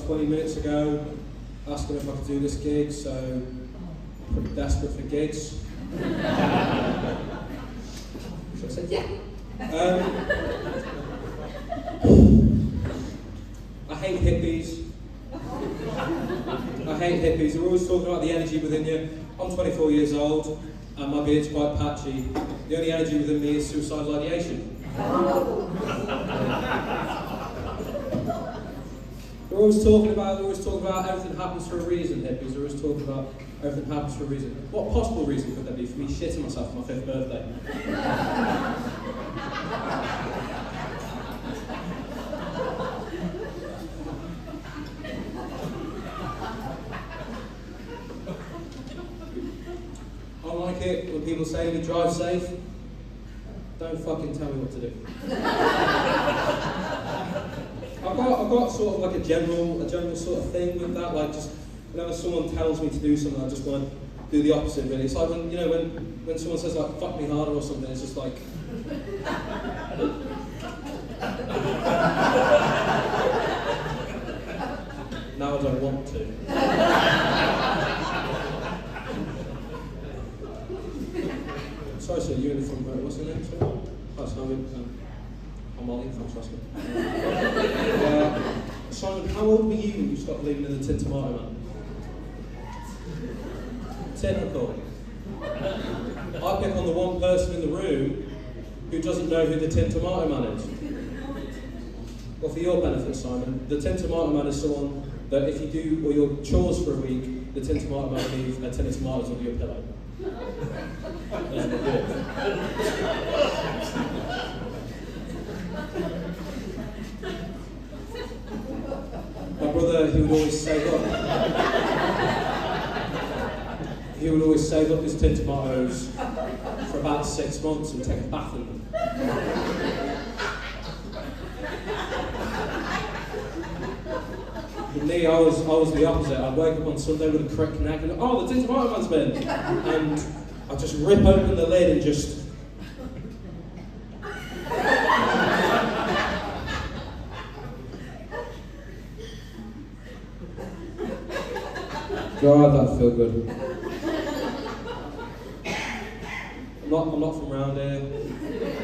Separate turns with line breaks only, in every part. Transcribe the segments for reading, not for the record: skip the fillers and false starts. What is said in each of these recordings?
20 minutes ago, asking if I could do this gig, so I'm pretty desperate for gigs. So I said, yeah. I hate hippies. They're always talking about the energy within you. I'm 24 years old, and my beard's quite patchy. The only energy within me is suicidal ideation. They're always talking about everything happens for a reason, hippies. They're always talking about everything happens for a reason. What possible reason could there be for me shitting myself on my 5th birthday? I like it when people say to me, drive safe. Don't fucking tell me what to do. I've got sort of like a general sort of thing with that. Like, just whenever someone tells me to do something, I just want to do the opposite. Really, it's like when when someone says like "fuck me harder" or something. It's just like. Now I don't want to. Sorry, sir, you in the front row. What's your name, sir? Hi, Simon. I'm Oli, thanks for asking. Simon, how old were you when you stopped believing in the Tin Tomato Man? Typical. I pick on the one person in the room who doesn't know who the Tin Tomato Man is. Well, for your benefit, Simon, the Tin Tomato Man is someone that if you do all your chores for a week, the Tin Tomato Man will leave a tin of tomatoes under your pillow. My brother, he would always save up his tin tomatoes for about 6 months and take a bath in them. For me, I was the opposite. I'd wake up on Sunday with a crick neck and oh, the Tin Tomato Man's been, and I'd just rip open the lid and just. God, that'd feel good. I'm not from around here.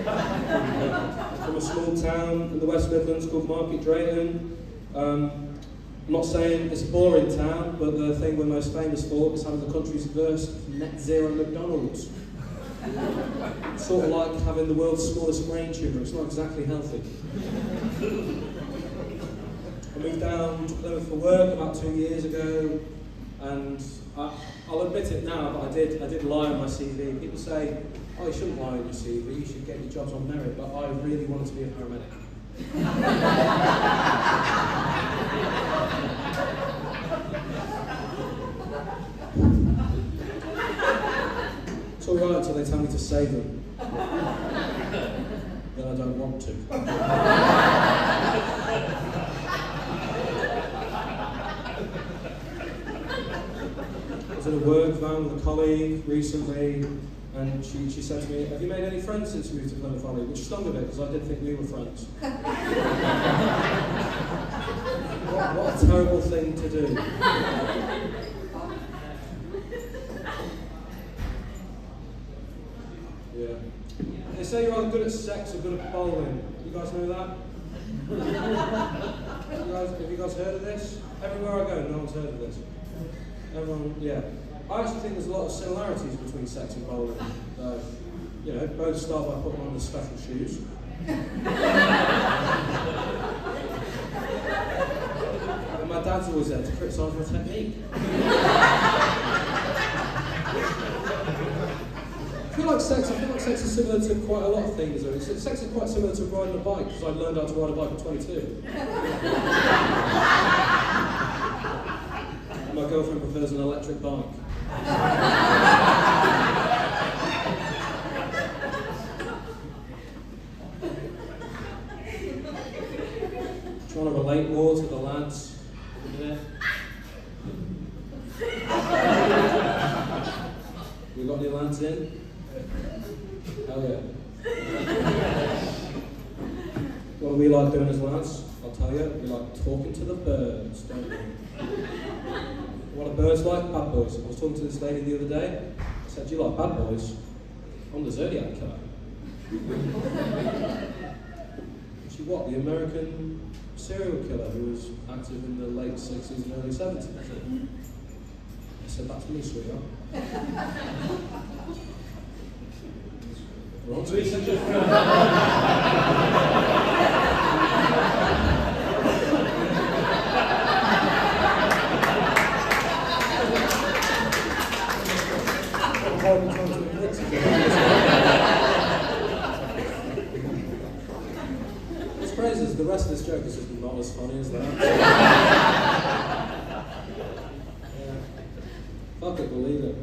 I'm from a small town in the West Midlands called Market Drayton. I'm not saying it's a boring town, but the thing we're most famous for is having the country's first net zero McDonald's. It's sort of like having the world's smallest brain tumour. It's not exactly healthy. I moved down to Plymouth for work about 2 years ago. And I'll admit it now, but I did lie on my CV. People say, oh, you shouldn't lie on your CV, you should get your jobs on merit, but I really wanted to be a paramedic. It's alright until they tell me to save them. Then I don't want to. I was in a work van with a colleague recently, and she said to me, have you made any friends since you moved to Plymouth Valley? Which stung a bit, because I did think we were friends. What a terrible thing to do. Yeah. They say you're either good at sex or good at bowling. You guys know that? Have you guys heard of this? Everywhere I go, no one's heard of this. Everyone, yeah. I actually think there's a lot of similarities between sex and bowling. You know, both start by putting on the special shoes. And my dad's always there to criticise my technique. I feel like sex is similar to quite a lot of things. Sex is quite similar to riding a bike, because I learned how to ride a bike at 22. My girlfriend prefers an electric bike. Trying to relate more to the lads. Yeah. We got any lads in? Hell yeah. Well, What we like doing as lads, I'll tell you, we like talking to the birds, don't we? What are birds like? Bad boys. I was talking to this lady the other day. I said, do you like bad boys? I'm the Zodiac killer. She what? The American serial killer who was active in the late 60s and early 70s. I said, that's me, sweetheart. What's crazy is the rest of this joke is just not as funny as that. Yeah. Fuck it, we'll leave it.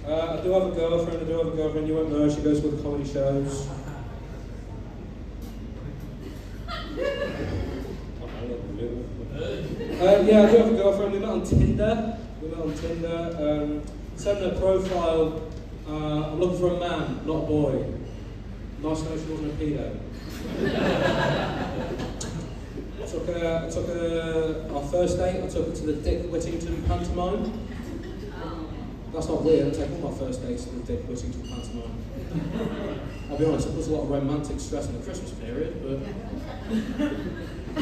I do have a girlfriend, you won't know, she goes to the comedy shows. Yeah, I do have a girlfriend, we met on Tinder. Sent her profile, I'm looking for a man, not a boy. Nice to know she wasn't a pedo. I took our first date, I took her to the Dick Whittington pantomime. That's not weird, I take all my first dates to the Dick Whittington pantomime. I'll be honest, it puts a lot of romantic stress in the Christmas period, but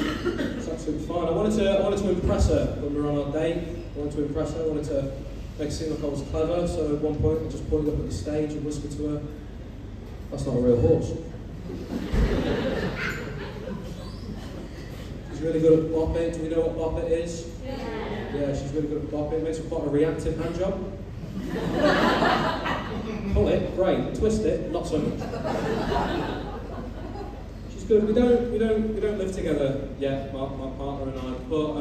it's absolutely fine. I wanted to impress her when we were on our date. I wanted to make it seem like I was clever, so at one point I just pointed up at the stage and whispered to her, that's not a real horse. She's really good at bop it. Do we know what bop it is? Yeah, she's really good at bop it. Makes her quite a reactive hand job. Pull it, great. Twist it, not so much. She's good. We don't live together yet, my partner and I, but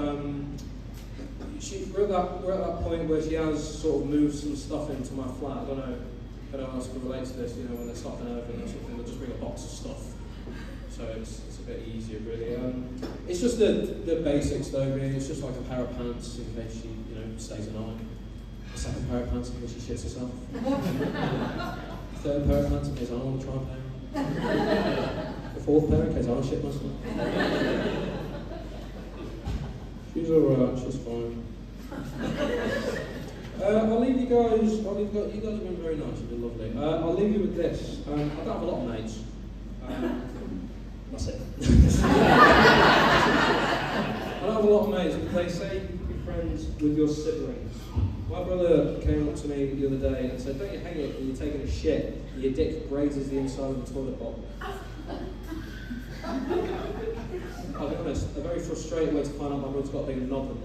we're at that point where she has sort of moved some stuff into my flat. I don't know how else can relate to this, you know, when they're stopping over and that sort of thing, they'll just bring a box of stuff. So it's a bit easier, really. It's just the basics, though, really. It's just like a pair of pants in case she, you know, stays a night. A second pair of pants in case she shits herself. Third pair of pants in case I don't want to try and pair. The fourth pair in case I don't shit myself. She's alright, she's fine. I'll leave you guys. You guys have been very nice. You've been lovely. I'll leave you with this. I don't have a lot of mates. That's it. I don't have a lot of mates, but they say be friends with your siblings. My brother came up to me the other day and said, "Don't you hate it when you're taking a shit and your dick grazes the inside of the toilet bowl?" I'll be honest, a very frustrating way to find out my brother's got a big noggin.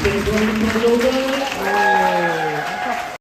Oli Cordova.